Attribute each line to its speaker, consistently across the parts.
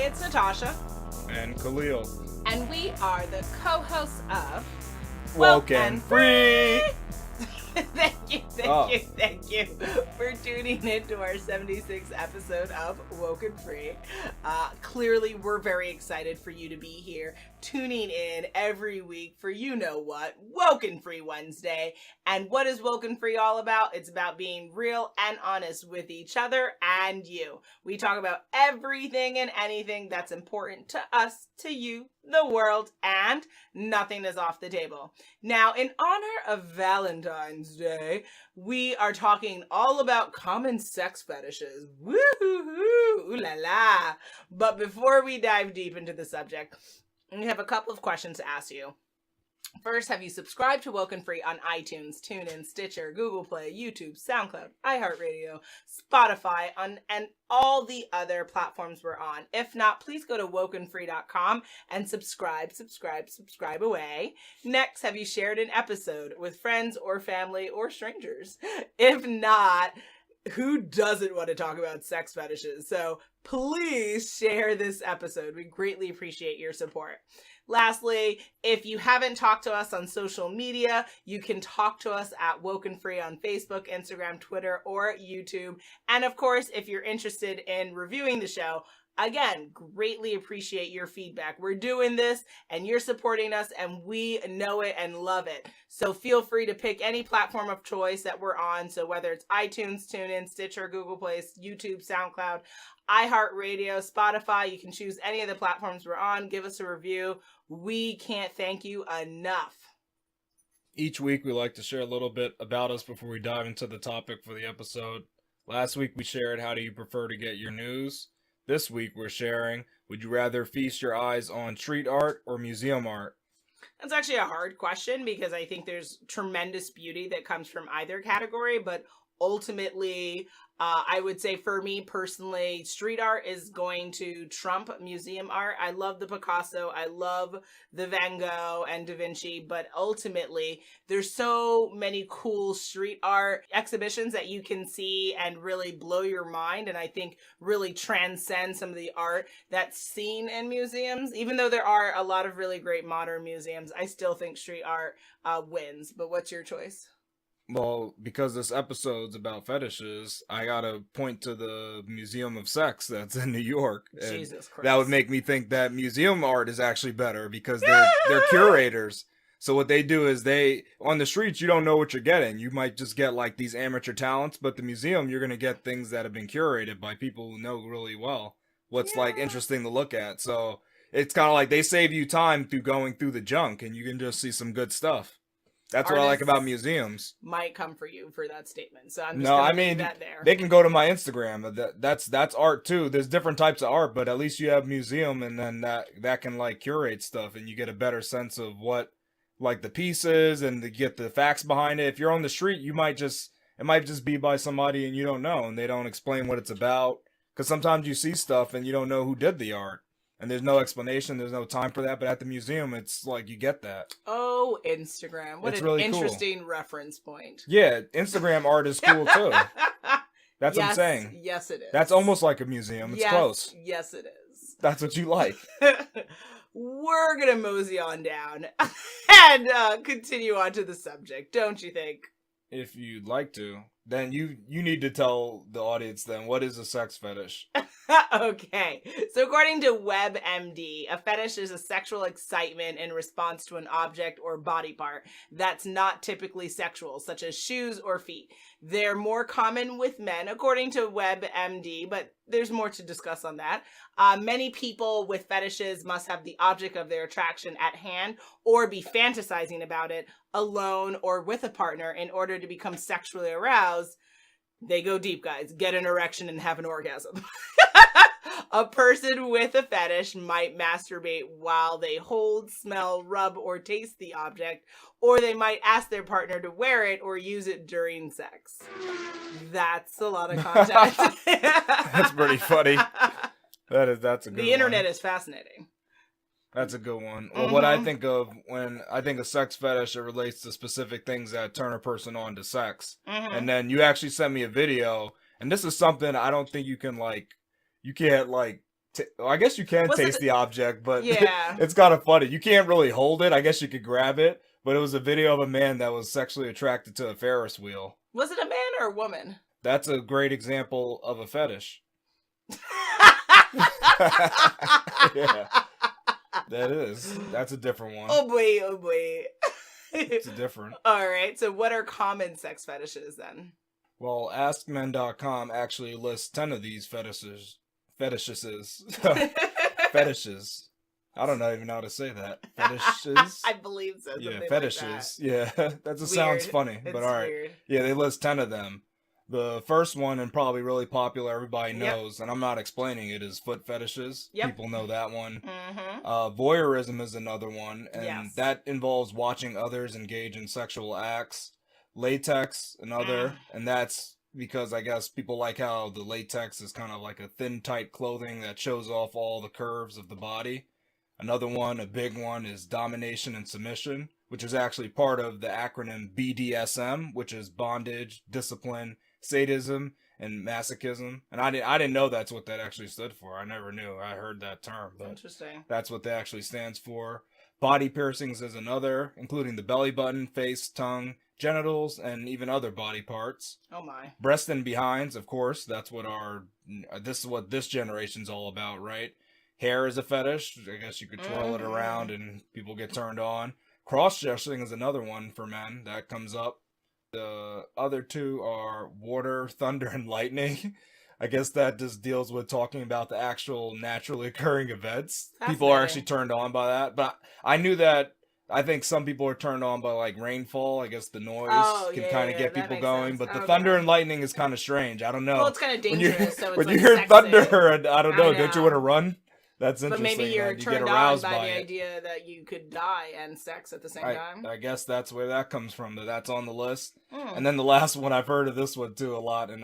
Speaker 1: it's Natasha.
Speaker 2: And Khalil.
Speaker 1: And we are the co-hosts of
Speaker 2: WokeNFree.
Speaker 1: Thank you for tuning in to our 76th episode of WokeNFree. Clearly, we're very excited for you to be here, tuning in every week for you know what, WokeNFree Wednesday. And what is WokeNFree all about? It's about being real and honest with each other and you. We talk about everything and anything that's important to us, to you, the world, and nothing is off the table. Now, in honor of Valentine's Day, we are talking all about common sex fetishes. Woo-hoo-hoo, ooh la la. But before we dive deep into the subject, we have a couple of questions to ask you. First, have you subscribed to WokeNFree on iTunes, TuneIn, Stitcher, Google Play, YouTube, SoundCloud, iHeartRadio, Spotify, and all the other platforms we're on? If not, please go to WokeNFree.com and subscribe away. Next, have you shared an episode with friends or family or strangers? If not, who doesn't want to talk about sex fetishes? So please share this episode. We greatly appreciate your support. Lastly, if you haven't talked to us on social media, you can talk to us at WokeNFree on Facebook, Instagram, Twitter, or YouTube. And of course, if you're interested in reviewing the show, again, greatly appreciate your feedback. We're doing this and you're supporting us and we know it and love it. So feel free to pick any platform of choice that we're on. So whether it's iTunes, TuneIn, Stitcher, Google Play, YouTube, SoundCloud, iHeartRadio, Spotify, you can choose any of the platforms we're on. Give us a review. We can't thank you enough.
Speaker 2: Each week we like to share a little bit about us before we dive into the topic for the episode. Last week we shared how do you prefer to get your news. This week we're sharing, would you rather feast your eyes on street art or museum art?
Speaker 1: That's actually a hard question because I think there's tremendous beauty that comes from either category, but ultimately, I would say for me personally, street art is going to trump museum art. I love the Picasso, I love the Van Gogh and Da Vinci, but ultimately there's so many cool street art exhibitions that you can see and really blow your mind, and I think really transcend some of the art that's seen in museums. Even though there are a lot of really great modern museums, I still think street art wins. But what's your choice?
Speaker 2: Well, because this episode's about fetishes, I gotta point to the Museum of Sex that's in New York. And
Speaker 1: Jesus Christ.
Speaker 2: that would make me think that museum art is actually better because they're curators. So what they do is on the streets, you don't know what you're getting. You might just get like these amateur talents, but the museum, you're gonna get things that have been curated by people who know really well what's like interesting to look at. So it's kind of like they save you time through going through the junk and you can just see some good stuff. That's what I like about museums.
Speaker 1: Might come for you for that statement. So I'm just gonna leave that there.
Speaker 2: They can go to my Instagram. That's art too. There's different types of art, but at least you have museum, and then that can like curate stuff, and you get a better sense of what like the piece is, and to get the facts behind it. If you're on the street, it might just be by somebody and you don't know, and they don't explain what it's about. Because sometimes you see stuff and you don't know who did the art. And there's no explanation, there's no time for that, but at the museum, it's like you get that.
Speaker 1: Oh, Instagram. What
Speaker 2: it's
Speaker 1: an
Speaker 2: really
Speaker 1: interesting
Speaker 2: cool.
Speaker 1: Reference point.
Speaker 2: Yeah, Instagram art is cool too. That's what I'm saying.
Speaker 1: Yes, it is.
Speaker 2: That's almost like a museum. It's close.
Speaker 1: Yes, it is.
Speaker 2: That's what you like.
Speaker 1: We're going to mosey on down and continue on to the subject, don't you think?
Speaker 2: If you'd like to. Then you need to tell the audience then, what is a sex fetish?
Speaker 1: Okay, so according to WebMD, a fetish is a sexual excitement in response to an object or body part that's not typically sexual, such as shoes or feet. They're more common with men, according to WebMD, but there's more to discuss on that. Many people with fetishes must have the object of their attraction at hand or be fantasizing about it alone or with a partner in order to become sexually aroused. They go deep, guys. Get an erection and have an orgasm. A person with a fetish might masturbate while they hold, smell, rub, or taste the object, or they might ask their partner to wear it or use it during sex. That's a lot of content.
Speaker 2: That's pretty funny. That's a good one.
Speaker 1: The internet is fascinating.
Speaker 2: That's a good one. Well, what I think of when I think of sex fetish, it relates to specific things that turn a person on to sex. And then you actually sent me a video, and this is something I don't think you can't Well, I guess you can
Speaker 1: Was
Speaker 2: taste
Speaker 1: it-
Speaker 2: the object, but
Speaker 1: Yeah.
Speaker 2: it's kind of funny. You can't really hold it. I guess you could grab it, but it was a video of a man that was sexually attracted to a Ferris wheel.
Speaker 1: Was it a man or a woman?
Speaker 2: That's a great example of a fetish. Yeah, that is. That's a different one.
Speaker 1: Oh boy, oh boy.
Speaker 2: It's a different.
Speaker 1: All right, so what are common sex fetishes then?
Speaker 2: Well, AskMen.com actually lists 10 of these fetishes. Fetishes. Fetishes. I don't even know how to say that. Fetishes?
Speaker 1: I believe so.
Speaker 2: Yeah,
Speaker 1: Something
Speaker 2: fetishes.
Speaker 1: Like
Speaker 2: Yeah, that just sounds
Speaker 1: Weird.
Speaker 2: funny,
Speaker 1: It's
Speaker 2: but all right.
Speaker 1: weird.
Speaker 2: Yeah, they list 10 of them. The first one, and probably really popular, everybody
Speaker 1: Yep.
Speaker 2: knows, and I'm not explaining it, is foot fetishes.
Speaker 1: Yep.
Speaker 2: People know that one.
Speaker 1: Mm-hmm.
Speaker 2: Voyeurism is another one, and
Speaker 1: Yes.
Speaker 2: that involves watching others engage in sexual acts. Latex, another, and that's because I guess people like how the latex is kind of like a thin, tight clothing that shows off all the curves of the body. Another one, a big one, is domination and submission, which is actually part of the acronym BDSM, which is bondage, discipline, sadism, and masochism. And I didn't know that's what that actually stood for. I never knew. I heard that term, but
Speaker 1: Interesting.
Speaker 2: that's what that actually stands for. Body piercings is another, including the belly button, face, tongue, genitals, and even other body parts.
Speaker 1: Oh my.
Speaker 2: Breast and behinds, of course. That's what this is what this generation's all about, right? Hair is a fetish. I guess you could twirl it around and people get turned on. Cross-dressing is another one for men that comes up. The other two are water, thunder, and lightning. I guess that just deals with talking about the actual naturally occurring events. People are actually turned on by that. But I knew that. I think some people are turned on by like rainfall. I guess the noise can kind of get people going. But the thunder and lightning is kind of strange. I don't know.
Speaker 1: Well, it's kind of dangerous. So it's
Speaker 2: when
Speaker 1: like
Speaker 2: you hear
Speaker 1: sexy.
Speaker 2: thunder, and I don't know, don't you want to run? That's interesting.
Speaker 1: But maybe you're
Speaker 2: you
Speaker 1: turned
Speaker 2: get
Speaker 1: on
Speaker 2: aroused
Speaker 1: by the
Speaker 2: it.
Speaker 1: idea that you could die and sex at the same time.
Speaker 2: I guess that's where that comes from. That's on the list. And then the last one, I've heard of this one too a lot, and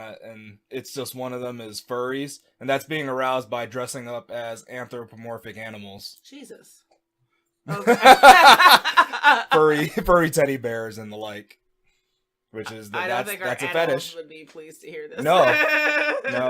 Speaker 2: it's just one of them is furries, and that's being aroused by dressing up as anthropomorphic animals.
Speaker 1: Jesus. Okay.
Speaker 2: furry teddy bears and the like, which is
Speaker 1: I don't think
Speaker 2: that's
Speaker 1: our
Speaker 2: a fetish.
Speaker 1: would be pleased to hear this.
Speaker 2: No,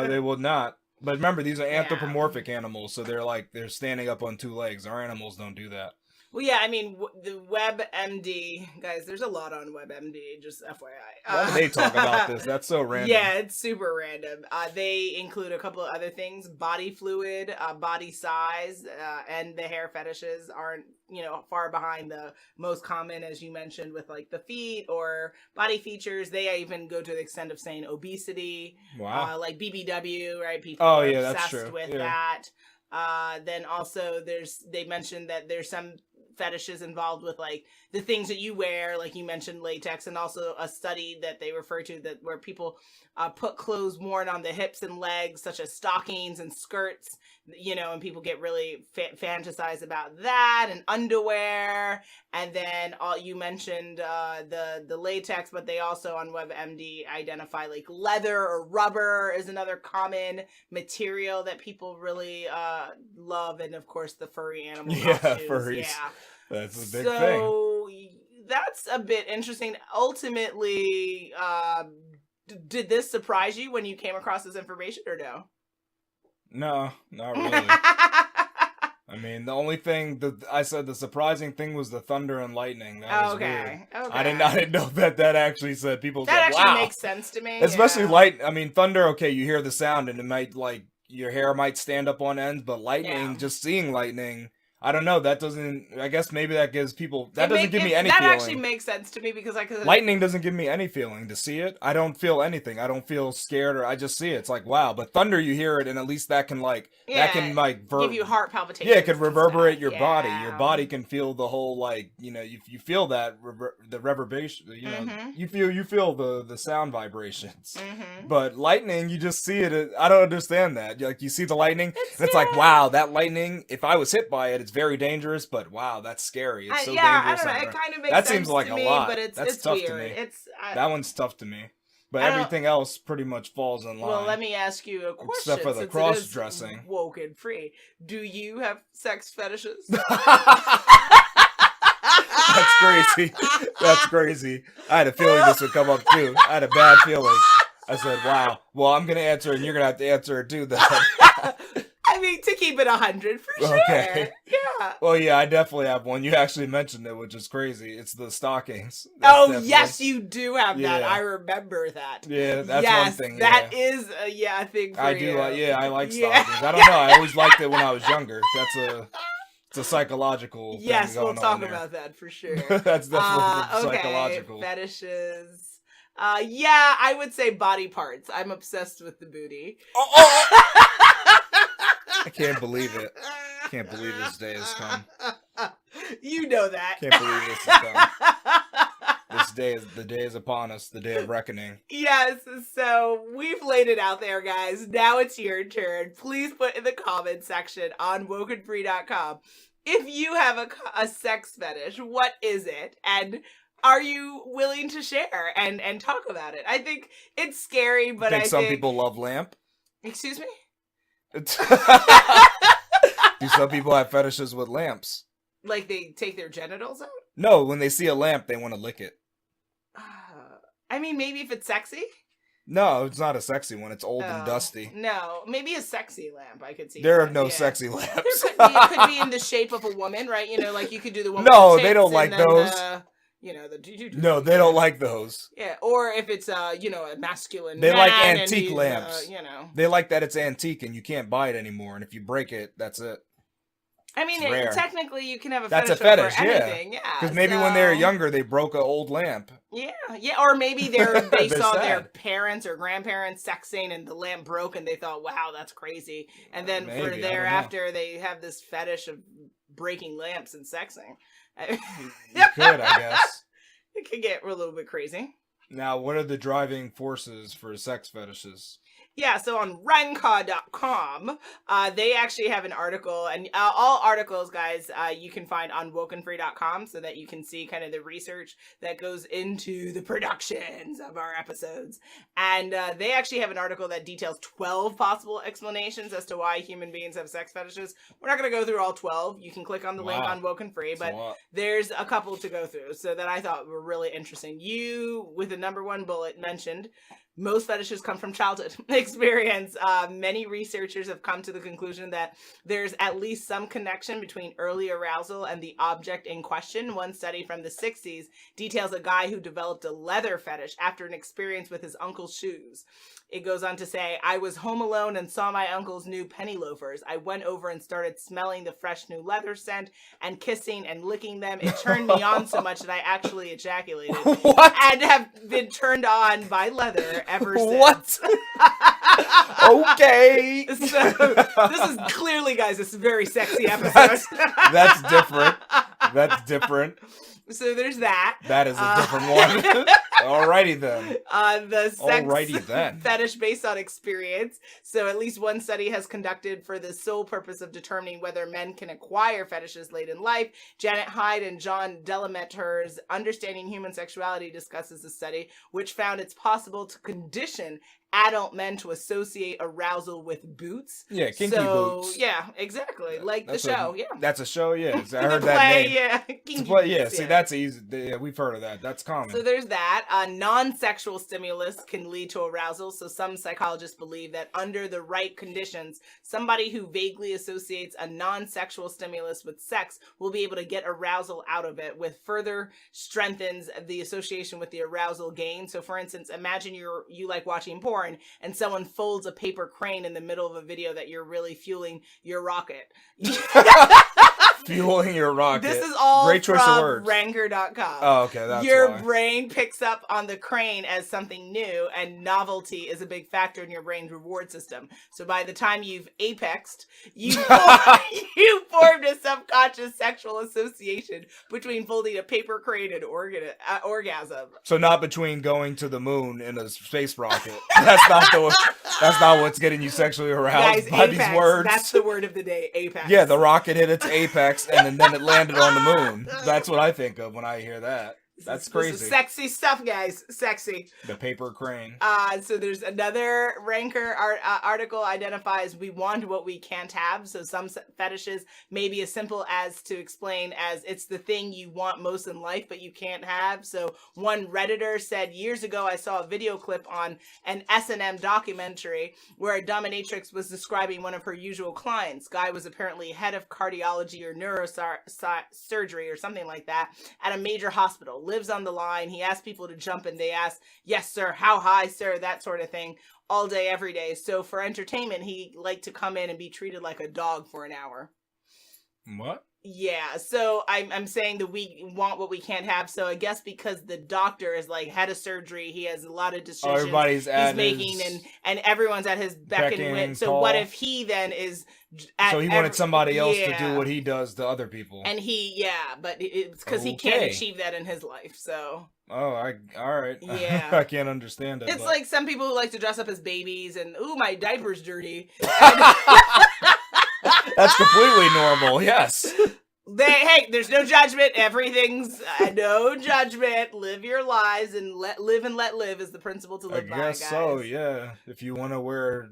Speaker 2: they will not. But remember, these are anthropomorphic animals, so they're standing up on two legs. Our animals don't do that.
Speaker 1: Well, yeah, I mean, the WebMD, guys, there's a lot on WebMD, just FYI.
Speaker 2: Why do they talk about this? That's so random.
Speaker 1: Yeah, it's super random. They include a couple of other things. Body fluid, body size, and the hair fetishes aren't, far behind the most common, as you mentioned, with like the feet or body features. They even go to the extent of saying obesity.
Speaker 2: Wow.
Speaker 1: Like BBW, right? People are
Speaker 2: that's
Speaker 1: obsessed
Speaker 2: true.
Speaker 1: with that. Then also they mentioned that there's some fetishes involved with like the things that you wear, like you mentioned latex, and also a study that they refer to that where people put clothes worn on the hips and legs, such as stockings and skirts, and people get really fantasize about that, and underwear. And then you mentioned the latex, but they also on WebMD identify like leather or rubber is another common material that people really love, and of course the furry animal costumes.
Speaker 2: Furries.
Speaker 1: Yeah,
Speaker 2: that's a big thing.
Speaker 1: So that's a bit interesting. Ultimately, did this surprise you when you came across this information, or no?
Speaker 2: No, not really. I mean, the only thing that I said, the surprising thing was the thunder and lightning. That was weird.
Speaker 1: Okay.
Speaker 2: I didn't know that actually said people.
Speaker 1: That
Speaker 2: said,
Speaker 1: actually makes sense to me.
Speaker 2: Especially light. I mean, thunder. Okay, you hear the sound and it might your hair might stand up on end, but lightning, just seeing lightning. I don't know. That doesn't. I guess maybe that gives people. That doesn't give me any feeling.
Speaker 1: That actually makes sense to me because
Speaker 2: lightning doesn't give me any feeling to see it. I don't feel anything. I don't feel scared, or I just see it. It's like wow. But thunder, you hear it, and at least that can
Speaker 1: give you heart palpitations.
Speaker 2: Yeah, it can reverberate your body. Your body can feel the whole you feel that the reverberation. You feel the sound vibrations.
Speaker 1: Mm-hmm.
Speaker 2: But lightning, you just see it. I don't understand that. Like you see the lightning, it's like wow, that lightning. If I was hit by it, it's very dangerous. But wow, that's scary. It's so dangerous.
Speaker 1: I don't know. It kind of makes
Speaker 2: that
Speaker 1: sense
Speaker 2: seems like
Speaker 1: to
Speaker 2: a
Speaker 1: me,
Speaker 2: lot.
Speaker 1: but it's
Speaker 2: tough
Speaker 1: weird.
Speaker 2: to me.
Speaker 1: That
Speaker 2: one's tough to me. But everything else pretty much falls in line.
Speaker 1: Well, let me ask you a question.
Speaker 2: Except for the cross-dressing.
Speaker 1: WokeNFree. Do you have sex fetishes?
Speaker 2: That's crazy. That's crazy. I had a feeling this would come up too. I had a bad feeling. I said, wow. Well, I'm going to answer and you're going to have to answer it too then.
Speaker 1: I I mean, to keep it 100 for sure.
Speaker 2: Okay.
Speaker 1: Yeah.
Speaker 2: Well, yeah, I definitely have one. You actually mentioned it, which is crazy. It's the stockings.
Speaker 1: Yes, you do have that.
Speaker 2: Yeah.
Speaker 1: I remember that.
Speaker 2: Yeah, that's
Speaker 1: yes,
Speaker 2: one thing.
Speaker 1: That
Speaker 2: yeah.
Speaker 1: is a thing for
Speaker 2: I
Speaker 1: you.
Speaker 2: do like. Yeah, I like
Speaker 1: Yeah.
Speaker 2: stockings. I don't know. I always liked it when I was younger. It's a psychological.
Speaker 1: Yes,
Speaker 2: thing
Speaker 1: we'll
Speaker 2: going
Speaker 1: talk
Speaker 2: on there.
Speaker 1: about that for sure.
Speaker 2: That's definitely
Speaker 1: okay,
Speaker 2: psychological.
Speaker 1: fetishes. Yeah, I would say body parts. I'm obsessed with the booty.
Speaker 2: I can't believe it. Can't believe this day has come.
Speaker 1: You know that.
Speaker 2: Can't believe this has come. The day is upon us, the day of reckoning.
Speaker 1: Yes, so we've laid it out there, guys. Now it's your turn. Please put in the comment section on WokeNFree.com if you have a sex fetish. What is it? And are you willing to share and talk about it? I think it's scary, but I think
Speaker 2: some people love lamp.
Speaker 1: Excuse me?
Speaker 2: Do some people have fetishes with lamps?
Speaker 1: Like they take their genitals out?
Speaker 2: No, when they see a lamp, they want to lick it.
Speaker 1: I mean, maybe if it's sexy?
Speaker 2: No, it's not a sexy one. It's old and dusty.
Speaker 1: No, maybe a sexy lamp. I could see.
Speaker 2: There are no sexy lamps.
Speaker 1: It could be in the shape of a woman, right? You know, like you could do the one.
Speaker 2: No,
Speaker 1: with the
Speaker 2: they don't
Speaker 1: tits
Speaker 2: like
Speaker 1: and then
Speaker 2: those.
Speaker 1: No,
Speaker 2: they don't like those.
Speaker 1: Yeah, or if it's a masculine.
Speaker 2: They like
Speaker 1: man
Speaker 2: antique
Speaker 1: and
Speaker 2: lamps. They like that it's antique and you can't buy it anymore. And if you break it, that's it.
Speaker 1: I mean, technically, you can have a
Speaker 2: That's
Speaker 1: fetish.
Speaker 2: That's a fetish,
Speaker 1: over anything. Yeah.
Speaker 2: Because maybe when they were younger, they broke an old lamp.
Speaker 1: Yeah, or maybe they saw their parents or grandparents sexing and the lamp broke and they thought, wow, that's crazy. And then for thereafter, they have this fetish of breaking lamps and sexing.
Speaker 2: You could, I guess.
Speaker 1: It could get a little bit crazy.
Speaker 2: Now, what are the driving forces for sex fetishes?
Speaker 1: Yeah, so on Ranka.com, they actually have an article, and all articles, guys, you can find on WokeNFree.com so that you can see kind of the research that goes into the productions of our episodes. And they actually have an article that details 12 possible explanations as to why human beings have sex fetishes. We're not going to go through all 12. You can click on the link on WokeNFree, but there's a couple to go through so that I thought were really interesting. You, with the number one bullet, mentioned most fetishes come from childhood experience. Many researchers have come to the conclusion that there's at least some connection between early arousal and the object in question. One study from the 60s details a guy who developed a leather fetish after an experience with his uncle's shoes. It goes on to say, I was home alone and saw my uncle's new penny loafers. I went over and started smelling the fresh new leather scent and kissing and licking them. It turned me on so much that I actually ejaculated.
Speaker 2: What?
Speaker 1: And have been turned on by leather ever since.
Speaker 2: What? Okay.
Speaker 1: So, this is clearly, guys, this is a very sexy episode.
Speaker 2: That's different. That's different.
Speaker 1: So there's that.
Speaker 2: That is a different one. Alrighty then.
Speaker 1: The sex
Speaker 2: fetish
Speaker 1: based on experience. So at least one study has conducted for the sole purpose of determining whether men can acquire fetishes late in life. Janet Hyde and John Delameter's Understanding Human Sexuality discusses the study, which found it's possible to condition adult men to associate arousal with boots.
Speaker 2: Yeah, kinky boots.
Speaker 1: Yeah, exactly. Like the show, yeah.
Speaker 2: That's a show, yeah. I heard that name.
Speaker 1: Yeah,
Speaker 2: kinky boots, yeah. See, that's easy. Yeah, we've heard of that. That's common.
Speaker 1: So there's that. Non-sexual stimulus can lead to arousal. So some psychologists believe that under the right conditions, somebody who vaguely associates a non-sexual stimulus with sex will be able to get arousal out of it, with further strengthens the association with the arousal gain. So for instance, imagine you like watching porn and someone folds a paper crane in the middle of a video that you're really fueling your rocket.
Speaker 2: Fueling your rocket.
Speaker 1: This is all
Speaker 2: great choice
Speaker 1: from
Speaker 2: of words.
Speaker 1: Ranker.com.
Speaker 2: Oh, okay, that's
Speaker 1: your
Speaker 2: why.
Speaker 1: brain picks up on the crane as something new, and novelty is a big factor in your brain's reward system. So by the time you've apexed, you formed a subconscious sexual association between folding a paper crane and orgasm.
Speaker 2: So not between going to the moon in a space rocket. That's not what's getting you sexually aroused. Guys, by
Speaker 1: apex,
Speaker 2: these words.
Speaker 1: That's the word of the day, apex.
Speaker 2: Yeah, the rocket hit its apex and then it landed on the moon. That's what I think of when I hear that. That's
Speaker 1: This is
Speaker 2: crazy.
Speaker 1: sexy stuff, guys. Sexy.
Speaker 2: The paper crane.
Speaker 1: So there's another ranker article identifies we want what we can't have. So some fetishes may be as simple as to explain as it's the thing you want most in life, but you can't have. So one Redditor said, years ago, I saw a video clip on an S&M documentary where a dominatrix was describing one of her usual clients. Guy was apparently head of cardiology or neurosurgery or something like that at a major hospital. Lives on the line. He asked people to jump and they asked, yes, sir, how high, sir, that sort of thing, all day, every day. So for entertainment, he liked to come in and be treated like a dog for an hour.
Speaker 2: What?
Speaker 1: Yeah, so I'm saying that we want what we can't have. So I guess because the doctor is like had a surgery, he has a lot of decisions
Speaker 2: everybody's
Speaker 1: he's making, and everyone's at his beck and wit. So what if he then is
Speaker 2: so he wanted somebody else to do what he does to other people,
Speaker 1: and but it's because he can't achieve that in his life. So
Speaker 2: all right,
Speaker 1: yeah,
Speaker 2: I can't understand it.
Speaker 1: It's
Speaker 2: but...
Speaker 1: like some people who like to dress up as babies and my diaper's dirty.
Speaker 2: That's completely normal. Yes.
Speaker 1: Hey, there's no judgment. Everything's no judgment. Live your lives and let live is the principle to live by, guys. I guess
Speaker 2: so, yeah. If you want to wear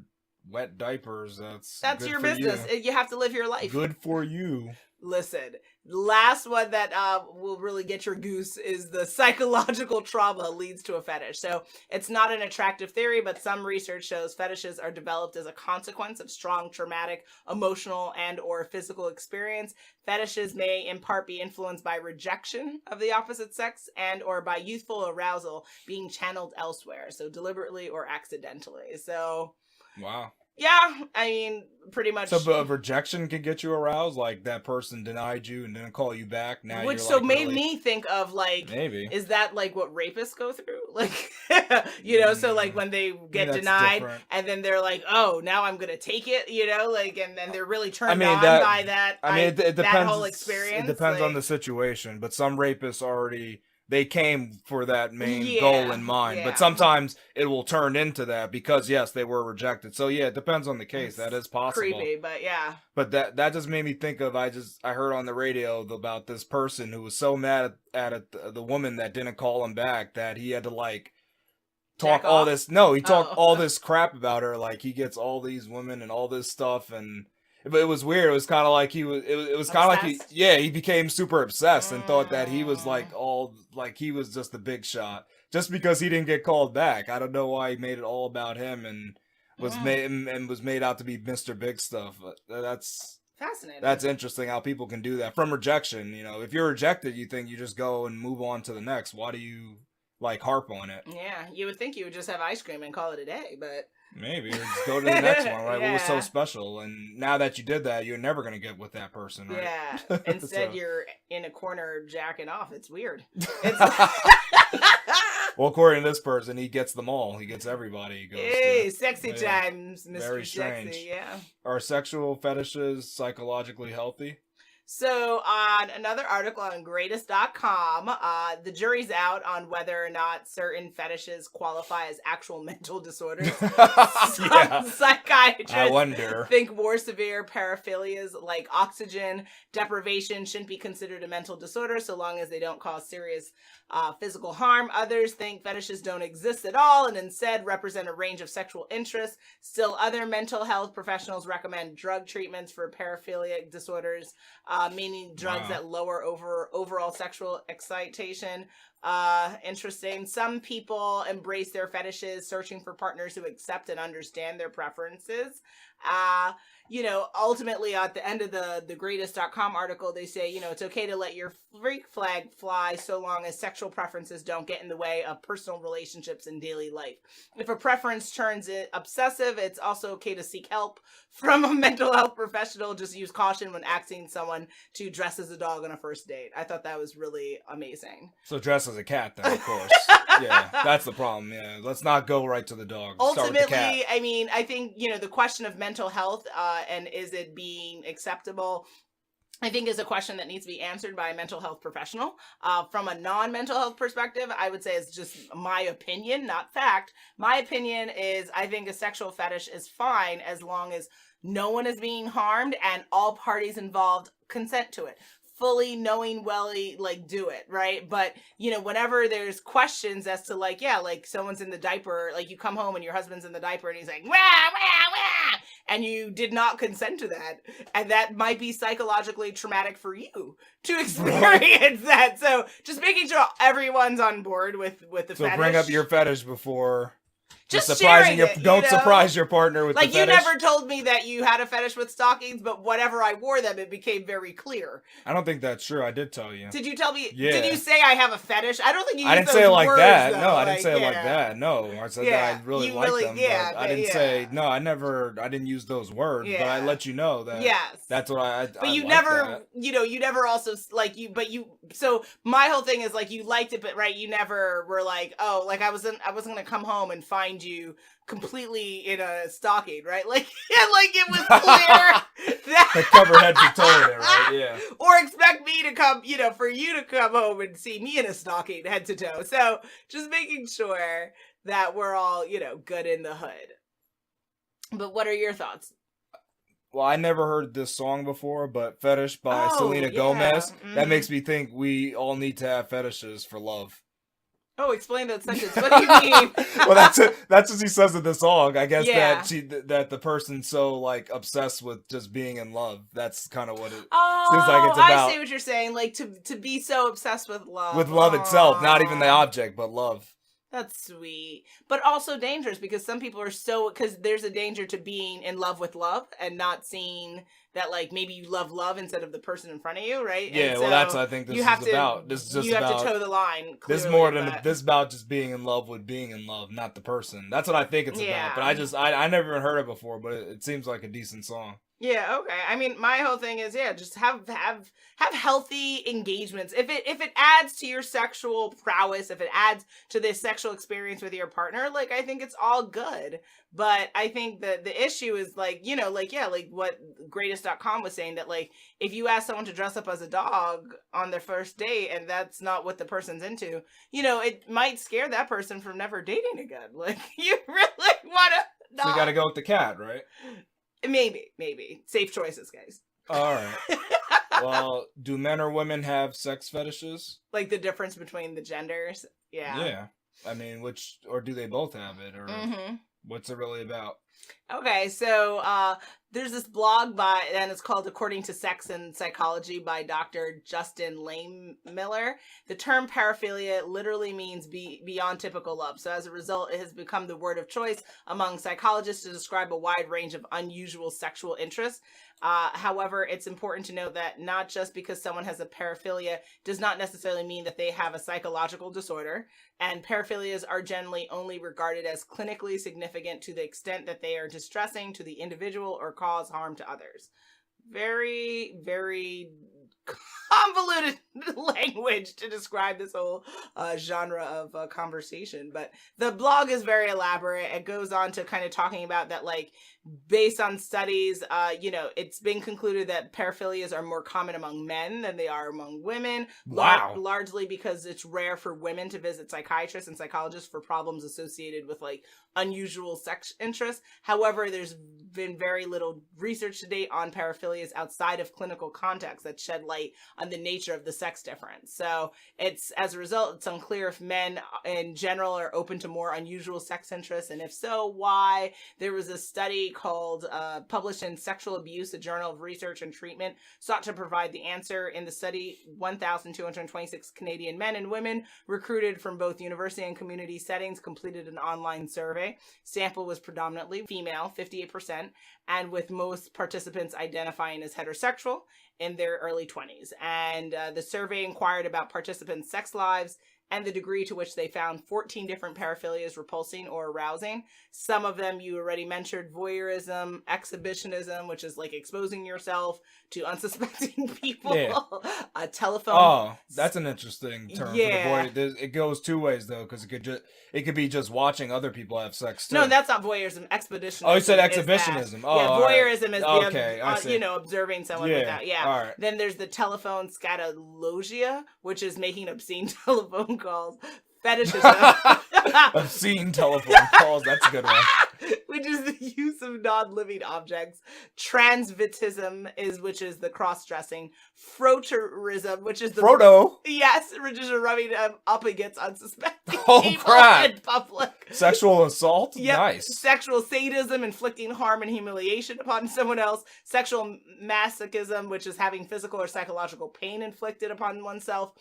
Speaker 2: wet diapers, that's good
Speaker 1: your
Speaker 2: for
Speaker 1: business. You have to live your life.
Speaker 2: Good for you.
Speaker 1: Listen, last one that will really get your goose is the psychological trauma leads to a fetish. So it's not an attractive theory, but some research shows fetishes are developed as a consequence of strong traumatic, emotional, and or physical experience. Fetishes may in part be influenced by rejection of the opposite sex and or by youthful arousal being channeled elsewhere, so deliberately or accidentally. So
Speaker 2: wow.
Speaker 1: Yeah, I mean, pretty much.
Speaker 2: So, rejection can get you aroused, like that person denied you and didn't call you back. Now,
Speaker 1: which
Speaker 2: you're
Speaker 1: so
Speaker 2: like,
Speaker 1: made
Speaker 2: really...
Speaker 1: me think of like,
Speaker 2: maybe
Speaker 1: is that like what rapists go through? Like, so like when they get denied different. And then they're like, oh, now I'm gonna take it, like, and then they're really turned on by that.
Speaker 2: It depends.
Speaker 1: That whole experience.
Speaker 2: It depends on the situation, but some rapists already. They came for that main goal in mind, but sometimes it will turn into that because, yes, they were rejected. So, yeah, it depends on the case. It's that is possible.
Speaker 1: Creepy, but yeah.
Speaker 2: But that just made me think of, I heard on the radio about this person who was so mad at the woman that didn't call him back that he had to, like, talk all this. No, he talked all this crap about her. Like, he gets all these women and all this stuff and... But it was weird. It was kind of like it was kind of like he became super obsessed and thought that he was like he was just the big shot just because he didn't get called back. I don't know why he made it all about him and was made out to be Mr. Big Stuff. But that's
Speaker 1: fascinating.
Speaker 2: That's interesting how people can do that from rejection. If you're rejected, you think you just go and move on to the next. Why do you like harp on it?
Speaker 1: Yeah, you would think you would just have ice cream and call it a day, but.
Speaker 2: Maybe, or just go to the next one, right? What was so special? And now that you did that, you're never going to get with that person, right?
Speaker 1: Yeah. Instead, you're in a corner jacking off. It's weird.
Speaker 2: Well, according to this person, he gets them all. He gets everybody he goes
Speaker 1: to. Sexy times, Mr.
Speaker 2: Very strange.
Speaker 1: Sexy, yeah.
Speaker 2: Are sexual fetishes psychologically healthy?
Speaker 1: So on another article on greatest.com, the jury's out on whether or not certain fetishes qualify as actual mental disorders. Some psychiatrists think more severe paraphilias like oxygen deprivation shouldn't be considered a mental disorder so long as they don't cause serious physical harm. Others think fetishes don't exist at all and instead represent a range of sexual interests. Still, other mental health professionals recommend drug treatments for paraphilic disorders, meaning drugs that lower overall sexual excitation. Interesting. Some people embrace their fetishes, searching for partners who accept and understand their preferences. Ultimately at the end of the greatest.com article, they say, it's okay to let your freak flag fly so long as sexual preferences don't get in the way of personal relationships in daily life. If a preference turns it obsessive, it's also okay to seek help from a mental health professional. Just use caution when asking someone to dress as a dog on a first date. I thought that was really amazing.
Speaker 2: So dress as a cat then, of course. Yeah, that's the problem. Yeah, let's not go right to the dog.
Speaker 1: Ultimately,
Speaker 2: start with the cat.
Speaker 1: I mean, I think, the question of mental health and is it being acceptable, I think is a question that needs to be answered by a mental health professional. From a non-mental health perspective, I would say it's just my opinion, not fact. My opinion is I think a sexual fetish is fine as long as no one is being harmed and all parties involved consent to it. fully knowing welly like do it, right? But you know, whenever there's questions as to like, yeah, like someone's in the diaper, like you come home and your husband's in the diaper and he's like, wah, wah, wah, and you did not consent to that, and that might be psychologically traumatic for you to experience that. So just making sure everyone's on board with the
Speaker 2: So
Speaker 1: fetish.
Speaker 2: bring up your fetish before.
Speaker 1: Just
Speaker 2: surprising
Speaker 1: sharing it,
Speaker 2: don't surprise your partner with
Speaker 1: like
Speaker 2: the
Speaker 1: you
Speaker 2: fetish.
Speaker 1: never told me that you had a fetish with stockings, but whenever I wore them, it became very clear.
Speaker 2: I don't think that's true. I did tell you.
Speaker 1: Did you tell me?
Speaker 2: Yeah.
Speaker 1: Did you say I have a fetish? I don't think you.
Speaker 2: I didn't
Speaker 1: used
Speaker 2: say it
Speaker 1: those
Speaker 2: like
Speaker 1: words,
Speaker 2: that.
Speaker 1: though.
Speaker 2: No, I didn't say it
Speaker 1: yeah.
Speaker 2: like that. No, I said that I really like them.
Speaker 1: Yeah,
Speaker 2: but I didn't say no. I didn't use those words.
Speaker 1: Yeah.
Speaker 2: But I let you know that.
Speaker 1: Yes.
Speaker 2: That's what I.
Speaker 1: But
Speaker 2: I
Speaker 1: you
Speaker 2: like
Speaker 1: never,
Speaker 2: that.
Speaker 1: you never also like you. But you. So my whole thing is like you liked it, but right, you never were like, oh, like I wasn't gonna come home and find you completely in a stocking, right? Like, yeah, like it was clear that
Speaker 2: Like cover head to toe in it, right? Yeah.
Speaker 1: Or expect me to come, for you to come home and see me in a stocking head to toe. So just making sure that we're all, good in the hood. But what are your thoughts?
Speaker 2: Well, I never heard this song before, but Fetish by Selena
Speaker 1: yeah.
Speaker 2: Gomez.
Speaker 1: Mm-hmm.
Speaker 2: That makes me think we all need to have fetishes for love.
Speaker 1: Oh, explain that sentence. What do you mean?
Speaker 2: Well, that's it. That's what she says in the song. I guess
Speaker 1: Yeah.
Speaker 2: that the person's so like obsessed with just being in love. That's kind of what it
Speaker 1: Oh,
Speaker 2: seems like it's about.
Speaker 1: I see what you're saying. Like to be so obsessed with love.
Speaker 2: With love itself, not even the object, but love.
Speaker 1: That's sweet, but also dangerous because some people are because there's a danger to being in love with love and not seeing that like maybe you love instead of the person in front of you, right?
Speaker 2: Yeah,
Speaker 1: and
Speaker 2: well, that's what I think this is about. This is just
Speaker 1: you
Speaker 2: about.
Speaker 1: have to toe the line.
Speaker 2: This is more than this is about just being in love with being in love, not the person. That's what I think it's about. But I never even heard it before, but it seems like a decent song.
Speaker 1: Yeah, okay. I mean, my whole thing is, just have healthy engagements. If it adds to your sexual prowess, if it adds to this sexual experience with your partner, like I think it's all good. But I think that the issue is like, like what greatest.com was saying, that like if you ask someone to dress up as a dog on their first date and that's not what the person's into, it might scare that person from never dating again. Like you really want to.
Speaker 2: So you got to go with the cat, right?
Speaker 1: Maybe. Safe choices, guys.
Speaker 2: All right. Well, do men or women have sex fetishes?
Speaker 1: Like the difference between the genders? Yeah.
Speaker 2: Yeah. I mean, or do they both have it? Or what's it really about?
Speaker 1: Okay, so there's this blog and it's called According to Sex and Psychology by Dr. Justin Lehmiller. The term paraphilia literally means beyond typical love. So as a result, it has become the word of choice among psychologists to describe a wide range of unusual sexual interests. However, it's important to note that not just because someone has a paraphilia does not necessarily mean that they have a psychological disorder. And paraphilias are generally only regarded as clinically significant to the extent that they are distressing to the individual or cause harm to others. Very, very convoluted language to describe this whole genre of conversation. But the blog is very elaborate. It goes on to kind of talking about that, like, based on studies, it's been concluded that paraphilias are more common among men than they are among women.
Speaker 2: Wow.
Speaker 1: Largely because it's rare for women to visit psychiatrists and psychologists for problems associated with like unusual sex interests. However, there's been very little research to date on paraphilias outside of clinical context that shed light on the nature of the sex difference. So as a result, it's unclear if men in general are open to more unusual sex interests, and if so, why. There was a study called published in Sexual Abuse, a journal of research and treatment, sought to provide the answer. In the study, 1,226 Canadian men and women recruited from both university and community settings completed an online survey. Sample was predominantly female, 58%, and with most participants identifying as heterosexual in their early 20s. And the survey inquired about participants' sex lives and the degree to which they found 14 different paraphilias repulsing or arousing. Some of them you already mentioned: voyeurism, exhibitionism, which is like exposing yourself to unsuspecting people. Yeah. A telephone.
Speaker 2: Oh, that's an interesting term.
Speaker 1: Yeah.
Speaker 2: For the voyeur. It goes two ways though, because it could be just watching other people have sex too.
Speaker 1: No, that's not voyeurism. Exhibitionism.
Speaker 2: Oh, you said exhibitionism. Oh,
Speaker 1: yeah, voyeurism
Speaker 2: right.
Speaker 1: is observing someone without. Yeah.
Speaker 2: All right.
Speaker 1: Then there's the telephone scatologia, which is making obscene telephone calls. Fetishes.
Speaker 2: Obscene telephone calls. That's a good one.
Speaker 1: Which is the use of of non-living objects. Transvestism which is the cross-dressing. Frotteurism, which is the
Speaker 2: Frodo.
Speaker 1: Yes, which is rubbing up against unsuspecting people
Speaker 2: crap.
Speaker 1: in public.
Speaker 2: Sexual assault?
Speaker 1: Yep.
Speaker 2: Nice.
Speaker 1: Sexual sadism, inflicting harm and humiliation upon someone else. Sexual masochism, which is having physical or psychological pain inflicted upon oneself.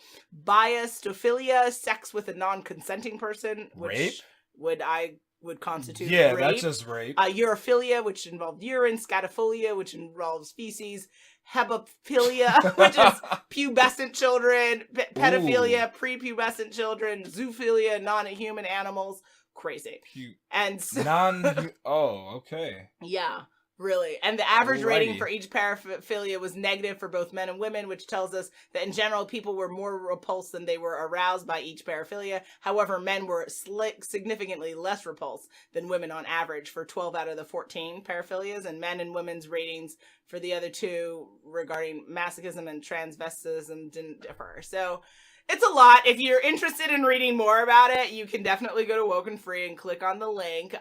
Speaker 1: Biastophilia, sex with a non-consenting person, which
Speaker 2: rape?
Speaker 1: would constitute
Speaker 2: rape.
Speaker 1: That's
Speaker 2: just rape.
Speaker 1: Urophilia, which involved urine. Scatophilia, which involves feces. Hebephilia, which is pubescent children. Pedophilia, prepubescent children. Zoophilia, non-human animals. Crazy. And so,
Speaker 2: okay.
Speaker 1: Yeah, really. And the average rating for each paraphilia was negative for both men and women, which tells us that in general, people were more repulsed than they were aroused by each paraphilia. However, men were significantly less repulsed than women on average for 12 out of the 14 paraphilias, and men and women's ratings for the other two regarding masochism and transvestism didn't differ. So it's a lot. If you're interested in reading more about it, you can definitely go to WokeNFree and click on the link.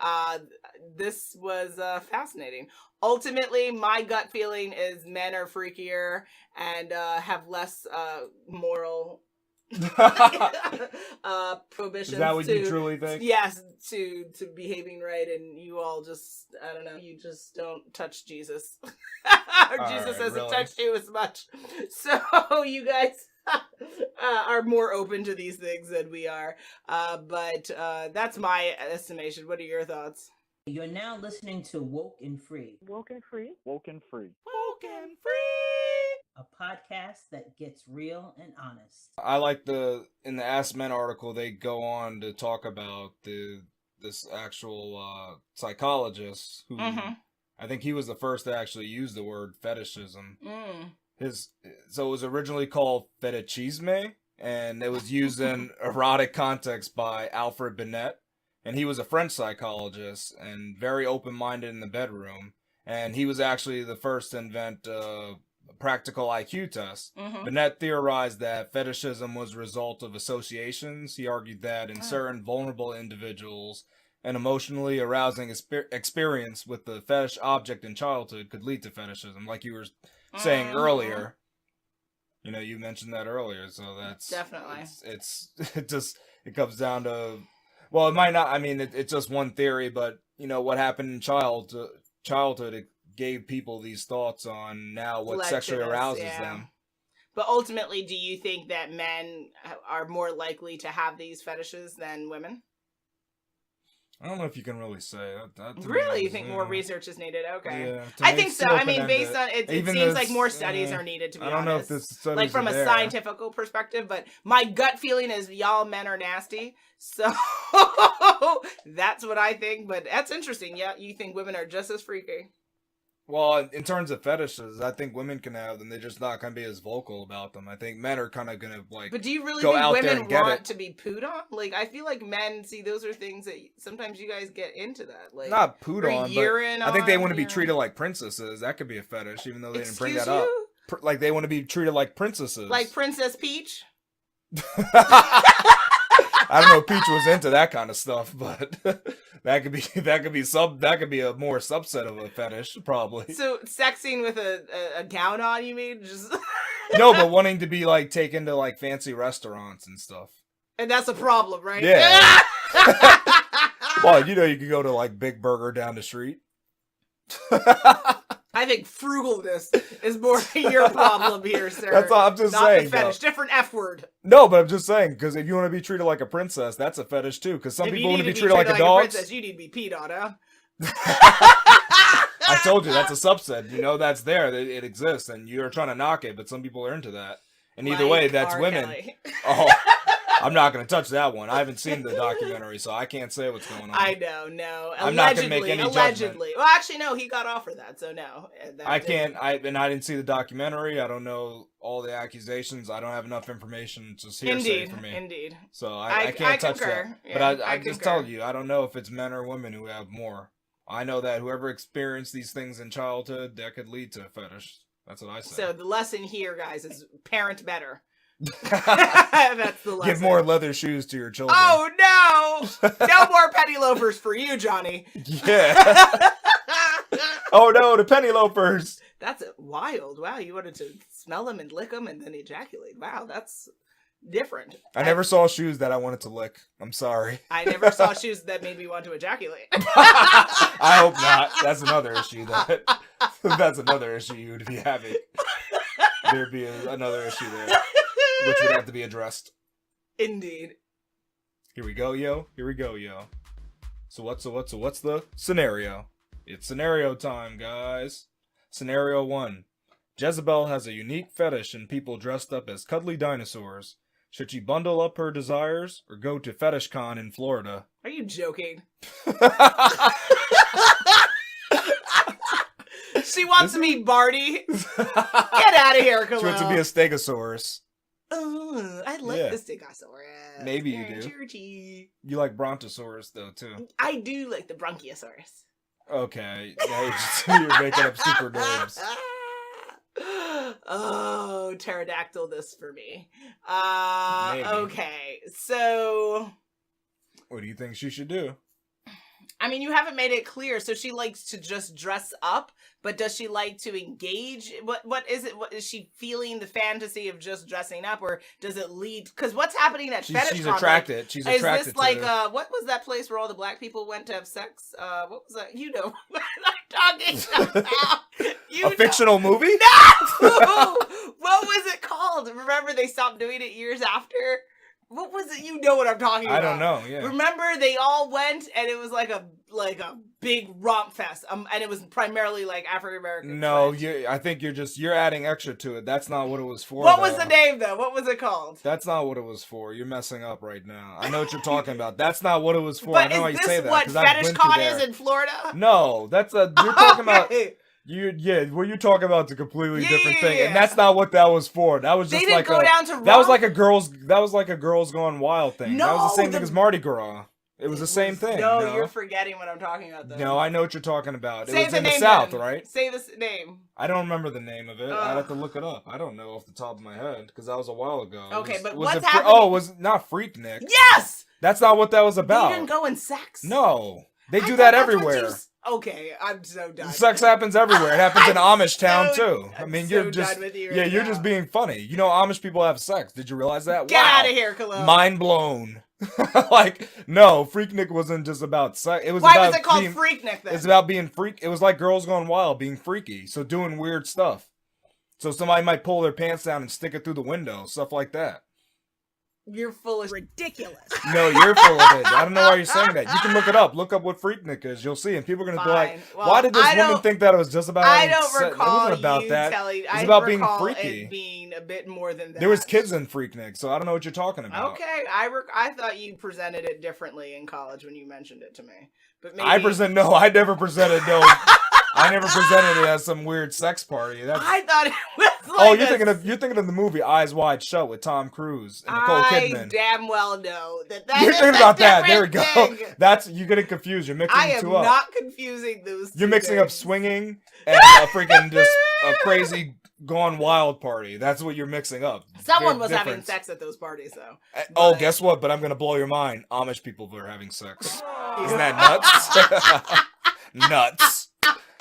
Speaker 1: This was fascinating. Ultimately, my gut feeling is men are freakier and have less moral prohibitions.
Speaker 2: Is that what you truly think?
Speaker 1: Yes, to behaving right, and you all just, I don't know, you just don't touch Jesus. Jesus hasn't touched you as much. So you guys are more open to these things than we are. But that's my estimation. What are your thoughts?
Speaker 3: You're now listening to WokeNFree.
Speaker 4: WokeNFree. WokeNFree.
Speaker 1: WokeNFree.
Speaker 3: A podcast that gets real and honest.
Speaker 2: I like in the Ask Men article, they go on to talk about this actual psychologist who, I think he was the first to actually use the word fetishism. So it was originally called fetichisme, and it was used in erotic context by Alfred Binet, and he was a French psychologist and very open-minded in the bedroom, and he was actually the first to invent a practical IQ test. Binet theorized that fetishism was a result of associations. He argued that in certain vulnerable individuals, an emotionally arousing experience with the fetish object in childhood could lead to fetishism, like you were saying earlier. You know, you mentioned that earlier, so that's
Speaker 1: definitely
Speaker 2: it comes down to, well, it might not, I mean, it's just one theory, but you know what happened in childhood, it gave people these thoughts on now what sexually arouses them.
Speaker 1: But ultimately, do you think that men are more likely to have these fetishes than women?
Speaker 2: I don't know if you can really say that.
Speaker 1: Really? You think more research is needed? Okay.
Speaker 2: Yeah,
Speaker 1: I think so. I mean, based on it seems like more studies are needed, to be honest.
Speaker 2: I don't know if this studies
Speaker 1: like from a scientific perspective, but my gut feeling is y'all men are nasty. So that's what I think, but that's interesting. Yeah, you think women are just as freaky.
Speaker 2: Well, in terms of fetishes, I think women can have them. They're just not going to be as vocal about them. I think men are kind of going to, like,
Speaker 1: but do you really
Speaker 2: go
Speaker 1: think
Speaker 2: out
Speaker 1: women
Speaker 2: there and get
Speaker 1: want
Speaker 2: it.
Speaker 1: to be pooed on? Like, I feel like men, see, those are things that sometimes you guys get into that. Like,
Speaker 2: not pooed on, but I think they want to be
Speaker 1: urine.
Speaker 2: treated like princesses. That could be a fetish, even though they didn't bring that
Speaker 1: Excuse
Speaker 2: up.
Speaker 1: you?
Speaker 2: Like, they want to be treated like princesses.
Speaker 1: Like Princess Peach?
Speaker 2: I don't know if Peach was into that kind of stuff, but that could be a more subset of a fetish, probably.
Speaker 1: So sexing with a gown on, you mean? Just
Speaker 2: No, but wanting to be like taken to like fancy restaurants and stuff.
Speaker 1: And that's a problem, right?
Speaker 2: Yeah. Well, you know, you could go to like Big Burger down the street.
Speaker 1: I think frugalness is more your problem here, sir.
Speaker 2: That's all I'm just
Speaker 1: Not
Speaker 2: saying.
Speaker 1: The fetish,
Speaker 2: though.
Speaker 1: different F word.
Speaker 2: No, but I'm just saying, because if you want to be treated like a princess, that's a fetish too. Because some people want to be treated like a dog.
Speaker 1: Princess, you need to be peed on, huh?
Speaker 2: I told you that's a subset. You know that's there. It exists, and you're trying to knock it, but some people are into that. And either way, that's women.
Speaker 1: Kelly.
Speaker 2: Oh, I'm not going to touch that one. I haven't seen the documentary, so I can't say what's going on.
Speaker 1: I know, no.
Speaker 2: I'm not going to make any
Speaker 1: allegedly.
Speaker 2: judgment.
Speaker 1: Well, actually, no, he got off for that, so no.
Speaker 2: I can't. I didn't see the documentary. I don't know all the accusations. I don't have enough information. It's just hearsay for me.
Speaker 1: Indeed.
Speaker 2: So I can't touch
Speaker 1: concur.
Speaker 2: that.
Speaker 1: Yeah,
Speaker 2: but I just tell you, I don't know if it's men or women who have more. I know that whoever experienced these things in childhood, that could lead to a fetish. That's what I say.
Speaker 1: So the lesson here, guys, is parent better. That's the lesson.
Speaker 2: Give more leather shoes to your children.
Speaker 1: Oh no! No more penny loafers for you, Johnny.
Speaker 2: Yeah. Oh no, the penny loafers.
Speaker 1: That's wild. Wow, you wanted to smell them and lick them and then ejaculate. Wow, that's different.
Speaker 2: I never saw shoes that I wanted to lick. I'm sorry.
Speaker 1: I never saw shoes that made me want to ejaculate.
Speaker 2: I hope not. That's another issue. That's another issue you would be having. There'd be another issue there, which would have to be addressed.
Speaker 1: Indeed.
Speaker 2: Here we go, yo. Here we go, yo. So what's the scenario? It's scenario time, guys. Scenario 1. Jezebel has a unique fetish in people dressed up as cuddly dinosaurs. Should she bundle up her desires or go to Fetish Con in Florida?
Speaker 1: Are you joking? She wants to be Barty. Get out of here, Khalil.
Speaker 2: She wants to be a Stegosaurus.
Speaker 1: I like the Stegosaurus.
Speaker 2: Maybe you do.
Speaker 1: Churchy.
Speaker 2: You like Brontosaurus, though, too.
Speaker 1: I do like the Bronchiosaurus.
Speaker 2: Okay. Now you're making up super names.
Speaker 1: Oh, pterodactyl this for me.
Speaker 2: Maybe.
Speaker 1: Okay, so...
Speaker 2: What do you think she should do?
Speaker 1: I mean, you haven't made it clear. So she likes to just dress up, but does she like to engage? What is it? What is she feeling the fantasy of just dressing up, or does it lead? Because what's happening at Fetish
Speaker 2: She's
Speaker 1: Con,
Speaker 2: attracted.
Speaker 1: Like,
Speaker 2: she's attracted.
Speaker 1: Is this like what was that place where all the black people went to have sex? What was that? You know what I'm talking about.
Speaker 2: A fictional movie?
Speaker 1: No. What was it called? Remember they stopped doing it years after. What was it? You know what I'm talking about.
Speaker 2: I don't know, yeah.
Speaker 1: Remember they all went and it was like a big romp fest. And it was primarily like African American.
Speaker 2: No, I think you're adding extra to it. That's not what it was for.
Speaker 1: What was the name though? What was it called?
Speaker 2: That's not what it was for. You're messing up right now. I know what you're talking about. That's not what it was for.
Speaker 1: But
Speaker 2: I know how
Speaker 1: is
Speaker 2: you say
Speaker 1: this
Speaker 2: that.
Speaker 1: what
Speaker 2: 'Cause I've
Speaker 1: Fetish
Speaker 2: been
Speaker 1: Con
Speaker 2: through
Speaker 1: is
Speaker 2: there.
Speaker 1: in Florida?
Speaker 2: No, that's you're talking about.
Speaker 1: Okay.
Speaker 2: What you're talking about is a completely different thing,
Speaker 1: Yeah.
Speaker 2: and that's not what that was for. That was
Speaker 1: They
Speaker 2: just
Speaker 1: didn't
Speaker 2: like
Speaker 1: go down to
Speaker 2: that was
Speaker 1: romp?
Speaker 2: like a girls gone wild thing.
Speaker 1: No,
Speaker 2: that was the same
Speaker 1: the-
Speaker 2: thing as Mardi Gras. It was the same thing.
Speaker 1: No, you're forgetting what I'm talking about though.
Speaker 2: No, I know what you're talking about.
Speaker 1: Say
Speaker 2: It was
Speaker 1: the
Speaker 2: in the
Speaker 1: name
Speaker 2: South,
Speaker 1: then.
Speaker 2: right?
Speaker 1: Say the name.
Speaker 2: I don't remember the name of it. I'd have to look it up. I don't know off the top of my head because that was a while ago.
Speaker 1: Okay, but
Speaker 2: was
Speaker 1: what's
Speaker 2: it
Speaker 1: happening?
Speaker 2: Oh, it was not Freaknik.
Speaker 1: Yes!
Speaker 2: That's not what that was about.
Speaker 1: They didn't go in sex.
Speaker 2: No, they
Speaker 1: I
Speaker 2: do
Speaker 1: thought
Speaker 2: that
Speaker 1: that's what
Speaker 2: everywhere.
Speaker 1: Okay, I'm so done.
Speaker 2: Sex happens everywhere. It happens in Amish town too. I
Speaker 1: I'm
Speaker 2: mean,
Speaker 1: so
Speaker 2: you're just
Speaker 1: done with you
Speaker 2: yeah,
Speaker 1: right
Speaker 2: you're
Speaker 1: now.
Speaker 2: just being funny. You know, Amish people have sex. Did you realize that?
Speaker 1: Get
Speaker 2: Wow.
Speaker 1: out of here, Khalil.
Speaker 2: Mind blown. Like, no, Freaknik wasn't just about sex. It was
Speaker 1: Why
Speaker 2: about
Speaker 1: was it called
Speaker 2: being,
Speaker 1: Freaknik then?
Speaker 2: It's about being freak. It was like girls going wild, being freaky. So doing weird stuff. So somebody might pull their pants down and stick it through the window, stuff like that.
Speaker 1: You're full of ridiculous.
Speaker 2: No, you're full of it. I don't know why you're saying that. You can look it up. Look up what Freaknik is. You'll see. And people are going to be like,
Speaker 1: Well,
Speaker 2: why did this
Speaker 1: I
Speaker 2: woman
Speaker 1: don't-
Speaker 2: think that it was just about
Speaker 1: I
Speaker 2: having
Speaker 1: don't
Speaker 2: sex?
Speaker 1: recall
Speaker 2: It wasn't about
Speaker 1: you
Speaker 2: that.
Speaker 1: telling.
Speaker 2: It was
Speaker 1: I
Speaker 2: about being
Speaker 1: recall
Speaker 2: freaky.
Speaker 1: it being a bit more than that.
Speaker 2: There was kids in Freaknik, so I don't know what you're talking about.
Speaker 1: Okay, I thought you presented it differently in college when you mentioned it to me. But maybe
Speaker 2: I never presented I never presented it as some weird sex party. That's...
Speaker 1: I thought it was like
Speaker 2: you're thinking of the movie Eyes Wide Shut with Tom Cruise and Nicole Kidman.
Speaker 1: I damn well know that
Speaker 2: You're
Speaker 1: is
Speaker 2: thinking
Speaker 1: a
Speaker 2: about that. There we
Speaker 1: different
Speaker 2: go.
Speaker 1: thing.
Speaker 2: You're getting confused. You're mixing
Speaker 1: I
Speaker 2: the
Speaker 1: am
Speaker 2: two up.
Speaker 1: not confusing those two
Speaker 2: You're mixing up
Speaker 1: things.
Speaker 2: swinging and a freaking just a crazy gone wild party. That's what you're mixing up.
Speaker 1: Someone
Speaker 2: Big
Speaker 1: was having
Speaker 2: difference.
Speaker 1: sex at those parties, though.
Speaker 2: Oh,
Speaker 1: But-
Speaker 2: guess what? But I'm gonna blow your mind. Amish people were having sex. Isn't that nuts? Nuts.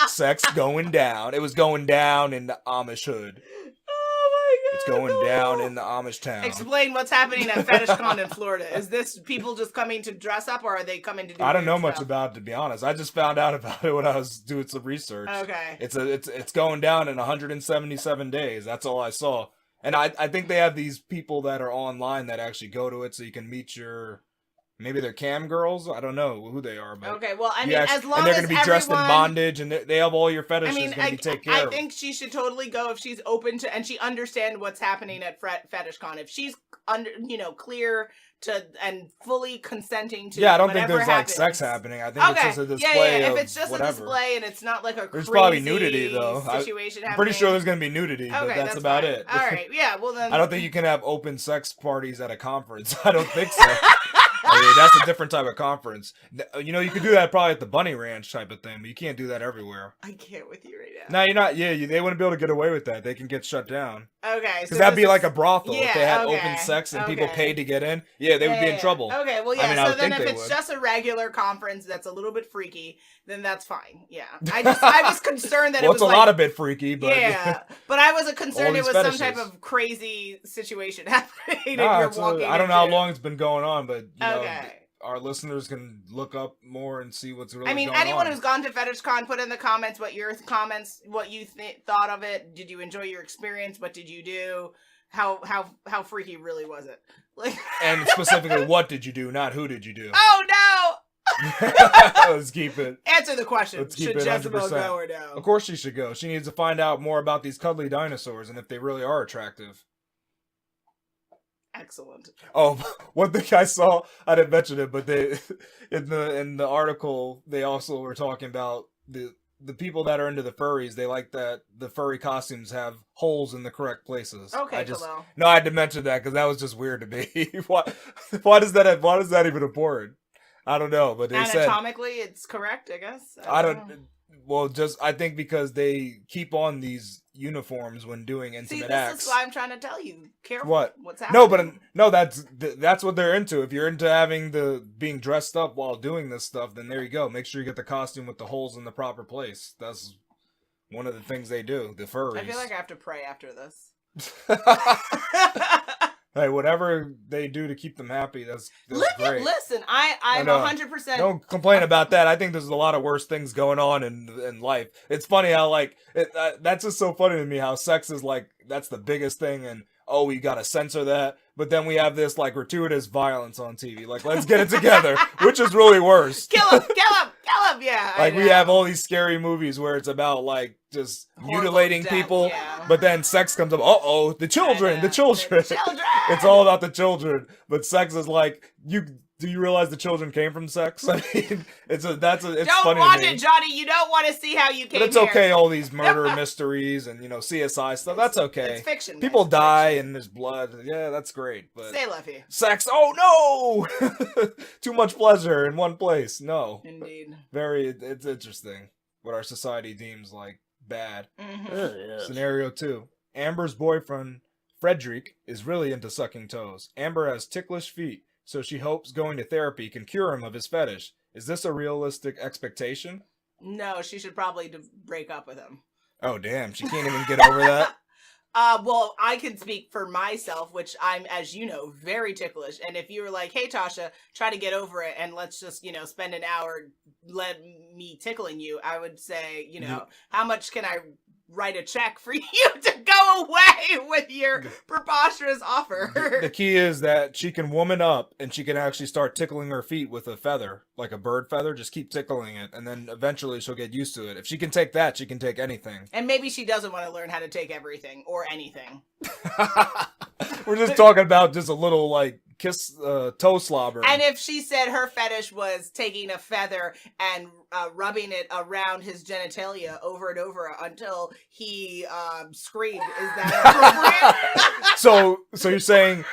Speaker 2: Sex going down. It was going down in the Amish hood.
Speaker 1: Oh my god!
Speaker 2: It's going down in the Amish town.
Speaker 1: Explain what's happening at Fetish Con in Florida. Is this people just coming to dress up, or are they coming to do?
Speaker 2: I don't know
Speaker 1: weird
Speaker 2: much
Speaker 1: stuff?
Speaker 2: about it, to be honest. I just found out about it when I was doing some research.
Speaker 1: Okay.
Speaker 2: It's going down in 177 days. That's all I saw. And I think they have these people that are online that actually go to it so you can meet maybe they're cam girls. I don't know who they are, but
Speaker 1: Okay, well, I mean,
Speaker 2: you
Speaker 1: as long
Speaker 2: and they're
Speaker 1: as
Speaker 2: going to be dressed in
Speaker 1: everyone-
Speaker 2: bondage, and they have all your fetishes
Speaker 1: I mean,
Speaker 2: going to be taken care
Speaker 1: I
Speaker 2: of.
Speaker 1: think she should totally go if she's open to, and she understands what's happening at Fetish Con. If she's clear to and fully consenting to,
Speaker 2: Yeah, I don't think
Speaker 1: whatever
Speaker 2: there's
Speaker 1: happens.
Speaker 2: like sex happening. I think it's just a display
Speaker 1: yeah.
Speaker 2: of
Speaker 1: If it's just
Speaker 2: whatever.
Speaker 1: a display and it's not like a
Speaker 2: There's
Speaker 1: crazy
Speaker 2: probably nudity though.
Speaker 1: situation
Speaker 2: I'm pretty
Speaker 1: happening.
Speaker 2: sure there's going to be nudity, but
Speaker 1: Okay,
Speaker 2: that's about
Speaker 1: fine.
Speaker 2: it.
Speaker 1: All right, yeah. Well then,
Speaker 2: I don't think you can have open sex parties at a conference. I don't think so. That's a different type of conference. You know, you could do that probably at the Bunny Ranch type of thing, but you can't do that everywhere.
Speaker 1: I can't with you right now.
Speaker 2: No, you're not. Yeah, they wouldn't be able to get away with that. They can get shut down.
Speaker 1: Okay.
Speaker 2: Because that'd be like a brothel
Speaker 1: Yeah,
Speaker 2: if they had
Speaker 1: okay,
Speaker 2: open sex and people
Speaker 1: okay.
Speaker 2: paid to get in. Yeah, they would be in trouble.
Speaker 1: Okay, well, yeah.
Speaker 2: I mean, I
Speaker 1: so
Speaker 2: would
Speaker 1: then,
Speaker 2: think
Speaker 1: if
Speaker 2: they
Speaker 1: it's
Speaker 2: would.
Speaker 1: just a regular conference that's a little bit freaky, then that's fine. Yeah, I was concerned that
Speaker 2: Well,
Speaker 1: it was
Speaker 2: it's a lot of bit freaky, but
Speaker 1: yeah. But I was concerned it
Speaker 2: these
Speaker 1: was some type
Speaker 2: fetishes.
Speaker 1: of crazy situation happening. and
Speaker 2: Nah,
Speaker 1: you're walking
Speaker 2: I don't know how
Speaker 1: into-
Speaker 2: long it's been going on, but you know,
Speaker 1: Okay.
Speaker 2: our listeners can look up more and see what's really
Speaker 1: I mean,
Speaker 2: going
Speaker 1: anyone
Speaker 2: on.
Speaker 1: who's gone to FetishCon, put in the comments what you thought of it. Did you enjoy your experience? What did you do? How freaky really was it? Like,
Speaker 2: And specifically, what did you do, not who did you do?
Speaker 1: oh no!
Speaker 2: Let's keep it.
Speaker 1: Answer the question.
Speaker 2: Let's keep
Speaker 1: Should
Speaker 2: it
Speaker 1: Jezebel
Speaker 2: 100%.
Speaker 1: go or no?
Speaker 2: Of course she should go. She needs to find out more about these cuddly dinosaurs and if they really are attractive.
Speaker 1: Excellent.
Speaker 2: Oh, one thing I saw, I didn't mention it, but they in the article they also were talking about the people that are into the furries. They like that the furry costumes have holes in the correct places.
Speaker 1: Okay,
Speaker 2: I
Speaker 1: Khalil.
Speaker 2: had to mention that because that was just weird to me. Why is that even important? I don't know, but they said
Speaker 1: Anatomically, it's correct, I guess.
Speaker 2: I
Speaker 1: know.
Speaker 2: don't. Well, I think because they keep on these uniforms when doing intimate
Speaker 1: See, this
Speaker 2: acts.
Speaker 1: is why I'm trying to tell you. Careful.
Speaker 2: What?
Speaker 1: What's happening?
Speaker 2: No, that's what they're into. If you're into having being dressed up while doing this stuff, then there you go. Make sure you get the costume with the holes in the proper place. That's one of the things they do. The furries.
Speaker 1: I feel like I have to pray after this.
Speaker 2: Hey, whatever they do to keep them happy, that's great.
Speaker 1: Listen, I'm
Speaker 2: know.
Speaker 1: 100%.
Speaker 2: Don't complain about that. I think there's a lot of worse things going on in life. It's funny how that's just so funny to me how sex is like that's the biggest thing, and oh, we gotta censor that. But then we have this like gratuitous violence on TV. Like, let's get it together, which is really worse.
Speaker 1: Kill him! Yeah.
Speaker 2: Like
Speaker 1: I
Speaker 2: we
Speaker 1: know.
Speaker 2: have all these scary movies where it's about like just
Speaker 1: Horrible
Speaker 2: mutilating
Speaker 1: death,
Speaker 2: people,
Speaker 1: yeah.
Speaker 2: but then sex comes up. The children, the children.
Speaker 1: The children!
Speaker 2: It's all about the children, but sex is like Do you realize the children came from sex? I mean, it's
Speaker 1: Don't
Speaker 2: funny
Speaker 1: watch
Speaker 2: to me.
Speaker 1: it, Johnny. You don't want to see how you came
Speaker 2: But it's
Speaker 1: here.
Speaker 2: okay. All these murder mysteries and CSI stuff. That's okay.
Speaker 1: It's fiction.
Speaker 2: People
Speaker 1: man.
Speaker 2: die and there's blood. Yeah, that's great. But
Speaker 1: Say Leffy.
Speaker 2: sex. Oh no! Too much pleasure in one place. No.
Speaker 1: Indeed.
Speaker 2: It's interesting what our society deems like bad.
Speaker 1: Mm-hmm.
Speaker 2: Scenario 2. Amber's boyfriend, Frederick, is really into sucking toes. Amber has ticklish feet, so she hopes going to therapy can cure him of his fetish. Is this a realistic expectation?
Speaker 1: No, she should probably break up with him.
Speaker 2: Oh, damn. She can't even get over that?
Speaker 1: Well, I can speak for myself, which I'm, as you know, very ticklish. And if you were like, hey, Tasha, try to get over it and let's just, spend an hour let me tickling you, I would say, how much can I write a check for you to go away with your preposterous offer?
Speaker 2: The key is that she can woman up and she can actually start tickling her feet with a feather, like a bird feather. Just keep tickling it, and then eventually she'll get used to it. If she can take that, she can take anything.
Speaker 1: And maybe she doesn't want to learn how to take everything or anything.
Speaker 2: We're just talking about just a little, kiss toe slobber.
Speaker 1: And if she said her fetish was taking a feather and rubbing it around his genitalia over and over until he screamed, is that appropriate?
Speaker 2: So you're saying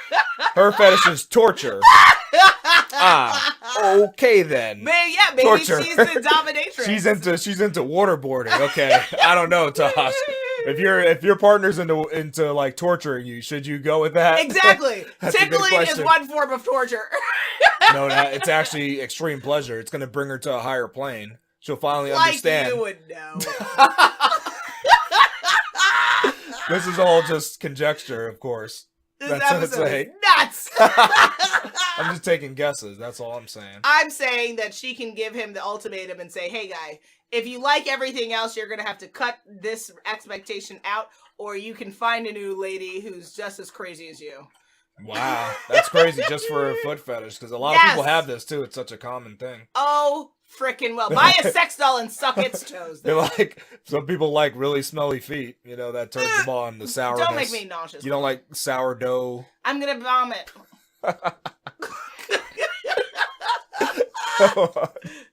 Speaker 2: her fetish is torture? Okay then.
Speaker 1: Maybe
Speaker 2: Torture.
Speaker 1: she's the dominatrix.
Speaker 2: She's into waterboarding. Okay, I don't know, Tosh. If your partner's into like torturing you, should you go with that?
Speaker 1: Exactly.
Speaker 2: That's a good
Speaker 1: Tickling is
Speaker 2: question.
Speaker 1: one form of torture.
Speaker 2: No, it's actually extreme pleasure. It's going to bring her to a higher plane. She'll finally
Speaker 1: like
Speaker 2: understand.
Speaker 1: you would know.
Speaker 2: This is all just conjecture, of course.
Speaker 1: This
Speaker 2: That's what it's
Speaker 1: episode is
Speaker 2: like.
Speaker 1: nuts.
Speaker 2: I'm just taking guesses. That's all I'm saying.
Speaker 1: I'm saying that she can give him the ultimatum and say, hey, guy, if you like everything else, you're going to have to cut this expectation out, or you can find a new lady who's just as crazy as you.
Speaker 2: Wow, that's crazy just for a foot fetish, because a lot of people have this too. It's such a common thing.
Speaker 1: Oh, frickin' well. Buy a sex doll and suck its toes.
Speaker 2: They're like, some people like really smelly feet, that turns them on, the sourness.
Speaker 1: Don't make me nauseous.
Speaker 2: You don't like sourdough?
Speaker 1: I'm going to vomit.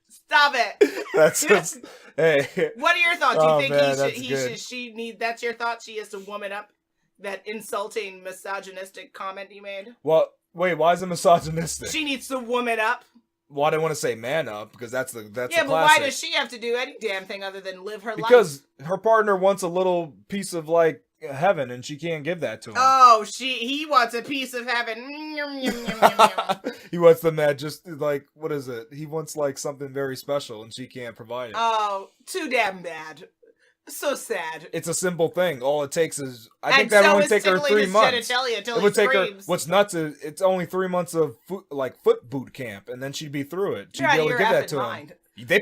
Speaker 1: Stop it.
Speaker 2: That's just, hey.
Speaker 1: What are your thoughts? Do you
Speaker 2: Oh,
Speaker 1: think
Speaker 2: man,
Speaker 1: that's your thought? She has to woman up that insulting, misogynistic comment you made?
Speaker 2: Well, Wait, why is it misogynistic?
Speaker 1: She needs to woman up.
Speaker 2: Well, I didn't want to say man up because that's the
Speaker 1: Yeah,
Speaker 2: the
Speaker 1: but
Speaker 2: classic.
Speaker 1: why does she have to do any damn thing other than live her life?
Speaker 2: Because her partner wants a little piece of like heaven, and she can't give that to him.
Speaker 1: Oh, he wants a piece of heaven.
Speaker 2: He wants the man just like, what is it? He wants like something very special, and she can't provide it.
Speaker 1: Oh, too damn bad. So sad.
Speaker 2: It's a simple thing. All it takes is I
Speaker 1: And
Speaker 2: think that
Speaker 1: so
Speaker 2: would
Speaker 1: is
Speaker 2: take her
Speaker 1: tickling
Speaker 2: 3
Speaker 1: his
Speaker 2: months.
Speaker 1: genitalia till
Speaker 2: It
Speaker 1: he
Speaker 2: would take her.
Speaker 1: screams.
Speaker 2: What's nuts is it's only 3 months of foot boot camp, and then she'd be through it. She'd
Speaker 1: You're
Speaker 2: be
Speaker 1: out
Speaker 2: able
Speaker 1: of
Speaker 2: to
Speaker 1: your
Speaker 2: give that
Speaker 1: effing
Speaker 2: to
Speaker 1: mind.
Speaker 2: him. They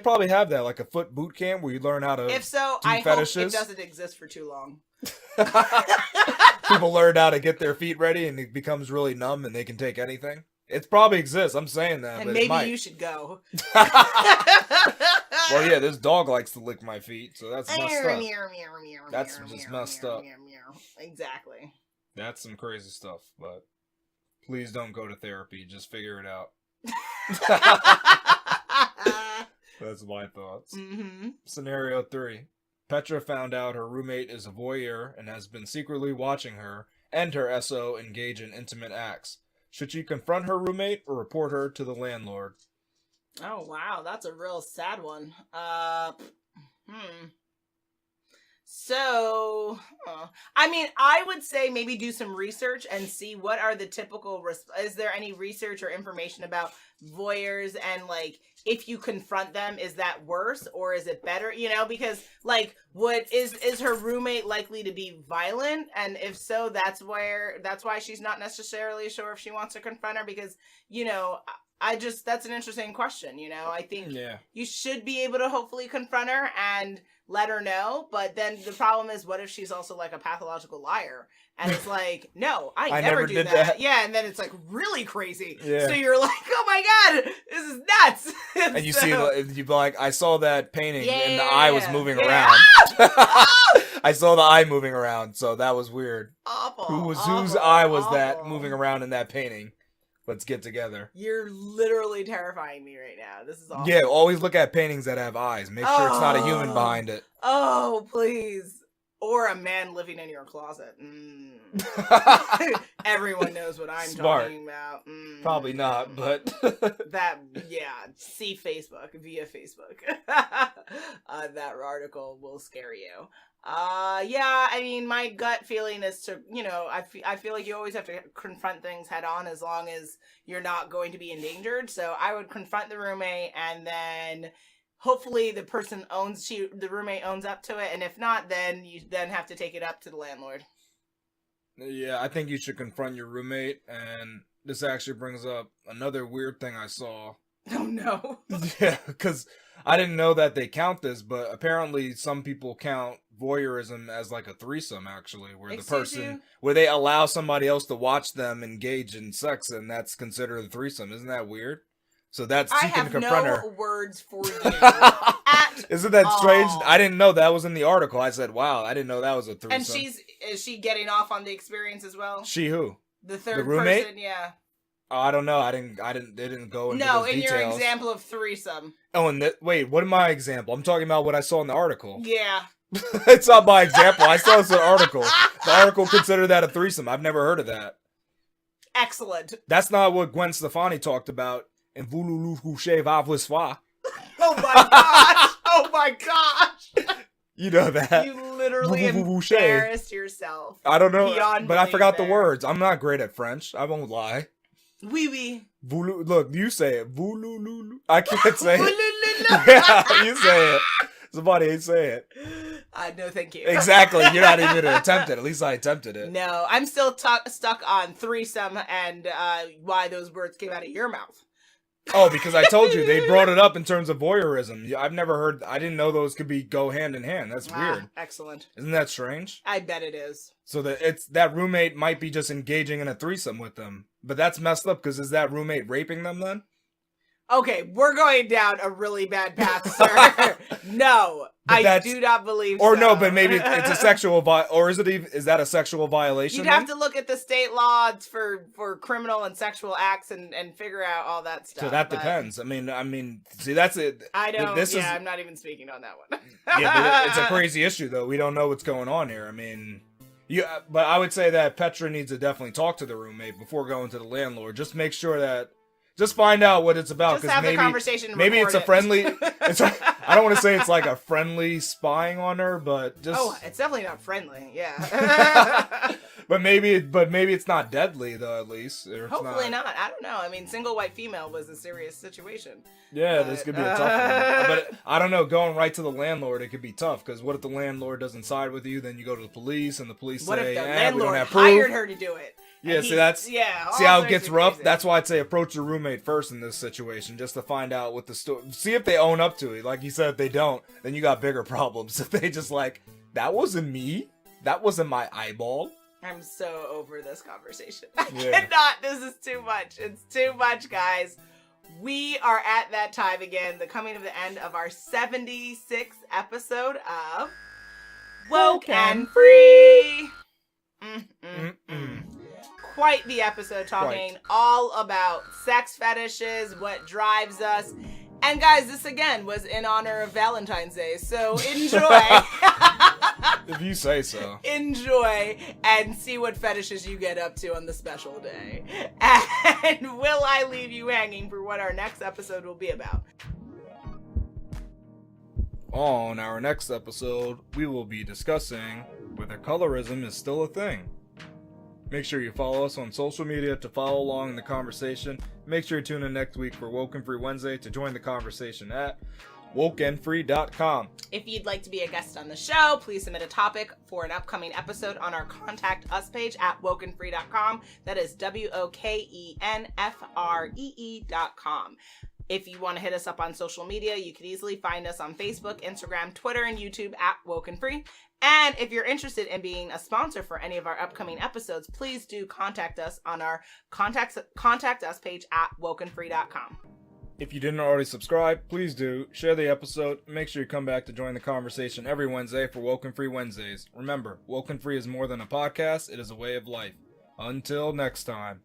Speaker 2: probably have that, like a foot boot camp where you learn how to.
Speaker 1: If so,
Speaker 2: do
Speaker 1: I hope
Speaker 2: fetishes.
Speaker 1: it doesn't exist for too long.
Speaker 2: People learn how to get their feet ready, and it becomes really numb, and they can take anything. It probably exists. I'm saying that,
Speaker 1: And
Speaker 2: but
Speaker 1: maybe
Speaker 2: it might.
Speaker 1: you should go.
Speaker 2: Well, yeah, this dog likes to lick my feet, so that's messed up. That's just messed up.
Speaker 1: Exactly.
Speaker 2: That's some crazy stuff, but please don't go to therapy. Just figure it out. That's my thoughts.
Speaker 1: Mm-hmm.
Speaker 2: Scenario 3. Petra found out her roommate is a voyeur and has been secretly watching her and her SO engage in intimate acts. Should she confront her roommate or report her to the landlord?
Speaker 1: Oh, wow. That's a real sad one. So, I mean, I would say maybe do some research and see what are the typical, is there any research or information about voyeurs, and like, if you confront them, is that worse or is it better? You know, because like, is her roommate likely to be violent? And if so, that's why she's not necessarily sure if she wants to confront her, because, you know, that's an interesting question. You know, I think you should be able to hopefully confront her and let her know. But then the problem is, what if she's also like a pathological liar? And it's like, no, I never do
Speaker 2: did
Speaker 1: that. Yeah, and then it's like really crazy.
Speaker 2: Yeah.
Speaker 1: So you're like, oh my God, this is nuts.
Speaker 2: And you see, you'd be like, I saw that painting and the
Speaker 1: Yeah.
Speaker 2: eye was moving
Speaker 1: Yeah.
Speaker 2: around. I saw the eye moving around, so that was weird.
Speaker 1: Awful.
Speaker 2: Whose
Speaker 1: awful,
Speaker 2: eye was
Speaker 1: awful.
Speaker 2: that moving around in that painting? Let's get together.
Speaker 1: You're literally terrifying me right now. This is awful.
Speaker 2: Yeah, always look at paintings that have eyes. Make sure it's not a human behind it.
Speaker 1: Oh, please. Or a man living in your closet. Everyone knows what I'm
Speaker 2: Smart.
Speaker 1: talking about.
Speaker 2: Probably not, but
Speaker 1: see Facebook via Facebook. That article will scare you. I mean, my gut feeling is to, you know, I feel like you always have to confront things head on as long as you're not going to be endangered. So I would confront the roommate, and then hopefully the roommate owns up to it. And if not, then you then have to take it up to the landlord.
Speaker 2: Yeah, I think you should confront your roommate, and this actually brings up another weird thing I saw.
Speaker 1: Oh no.
Speaker 2: Yeah, because I didn't know that they count this, but apparently some people count voyeurism as like a threesome, actually, where where they allow somebody else to watch them engage in sex, and that's considered a threesome. Isn't that weird? So that's
Speaker 1: I
Speaker 2: you can
Speaker 1: have
Speaker 2: confront
Speaker 1: no
Speaker 2: her.
Speaker 1: words for you. At
Speaker 2: Isn't that strange?
Speaker 1: all.
Speaker 2: I didn't know that was in the article. I said, "Wow, I didn't know that was a threesome."
Speaker 1: And is she getting off on the experience as well?
Speaker 2: She who?
Speaker 1: The third
Speaker 2: The roommate?
Speaker 1: person, yeah.
Speaker 2: Oh, I don't know. They didn't go into
Speaker 1: No,
Speaker 2: those
Speaker 1: in
Speaker 2: details.
Speaker 1: your example of threesome.
Speaker 2: Oh, and wait, what is my example? I'm talking about what I saw in the article.
Speaker 1: Yeah.
Speaker 2: It's not my example. I saw this in an article. The article considered that a threesome. I've never heard of that.
Speaker 1: Excellent.
Speaker 2: That's not what Gwen Stefani talked about in Voulez coucher avec soi.
Speaker 1: Oh my gosh! Oh my gosh!
Speaker 2: You know that.
Speaker 1: You literally embarrassed yourself.
Speaker 2: I don't know,
Speaker 1: Beyond
Speaker 2: but I forgot the
Speaker 1: belief there.
Speaker 2: words. I'm not great at French. I won't lie.
Speaker 1: Oui, oui.
Speaker 2: Look, you say it. Voulez. I can't say it.
Speaker 1: Woo-loo-loo-loo.
Speaker 2: Yeah, you say it. Somebody ain't say it.
Speaker 1: No, thank you.
Speaker 2: Exactly. You're not even gonna attempt it. At least I attempted it.
Speaker 1: No, I'm still stuck on threesome and why those words came out of your mouth.
Speaker 2: Oh, because I told you they brought it up in terms of voyeurism. I've never heard. I didn't know those could go hand in hand. That's weird.
Speaker 1: Excellent.
Speaker 2: Isn't that strange?
Speaker 1: I bet it is.
Speaker 2: So that roommate might be just engaging in a threesome with them, but that's messed up. Because is that roommate raping them then?
Speaker 1: Okay, we're going down a really bad path, sir. No, I do not believe
Speaker 2: or
Speaker 1: so.
Speaker 2: no, but maybe it's a sexual or is that a sexual violation?
Speaker 1: You'd have to look at the state laws for criminal and sexual acts and figure out all that stuff.
Speaker 2: So that depends. I mean, see, that's it.
Speaker 1: I don't. I'm not even speaking on that one.
Speaker 2: Yeah, but it's a crazy issue though. We don't know what's going on here. I mean, Yeah, but I would say that Petra needs to definitely talk to the roommate before going to the landlord. Just make sure that, just find out what it's about.
Speaker 1: Just have the conversation and
Speaker 2: maybe it's a
Speaker 1: record
Speaker 2: friendly.
Speaker 1: it.
Speaker 2: I don't want to say it's like a friendly spying on her, but just.
Speaker 1: Oh, it's definitely not friendly. Yeah.
Speaker 2: But maybe it's not deadly though. At least or it's
Speaker 1: Hopefully not. I don't know. I mean, single white female was a serious situation.
Speaker 2: Yeah, this could be a tough one. But I don't know. Going right to the landlord, it could be tough. Because what if the landlord doesn't side with you? Then you go to the police, and the police
Speaker 1: What
Speaker 2: say,
Speaker 1: if the
Speaker 2: we don't
Speaker 1: landlord
Speaker 2: have proof.
Speaker 1: hired her to do it?
Speaker 2: Yeah,
Speaker 1: And
Speaker 2: see that's
Speaker 1: all
Speaker 2: see how it
Speaker 1: sorts
Speaker 2: gets
Speaker 1: of
Speaker 2: rough.
Speaker 1: crazy.
Speaker 2: That's why I'd say approach your roommate first in this situation, just to find out what the story. See if they own up to it. Like you said, if they don't, then you got bigger problems. If they just like, that wasn't me, that wasn't my eyeball.
Speaker 1: I'm so over this conversation. I
Speaker 2: Yeah.
Speaker 1: cannot. This is too much. It's too much, guys. We are at that time again, the coming of the end of our 76th episode of Woke and Free. Quite the episode, talking all about sex fetishes, what drives us. And guys, this again was in honor of Valentine's Day, so enjoy.
Speaker 2: If you say so.
Speaker 1: Enjoy and see what fetishes you get up to on the special day. And will I leave you hanging for what our next episode will be about?
Speaker 2: On our next episode, we will be discussing whether colorism is still a thing. Make sure you follow us on social media to follow along in the conversation. Make sure you tune in next week for Woke and Free Wednesday to join the conversation at WokeNFree.com.
Speaker 1: If you'd like to be a guest on the show, please submit a topic for an upcoming episode on our Contact Us page at WokeNFree.com. That is WokenFree.com. If you want to hit us up on social media, you can easily find us on Facebook, Instagram, Twitter, and YouTube at WokenFree. And if you're interested in being a sponsor for any of our upcoming episodes, please do contact us on our Contact Us page at WokenFree.com.
Speaker 2: If you didn't already subscribe, please do. Share the episode. Make sure you come back to join the conversation every Wednesday for Woke and Free Wednesdays. Remember, Woke and Free is more than a podcast. It is a way of life. Until next time.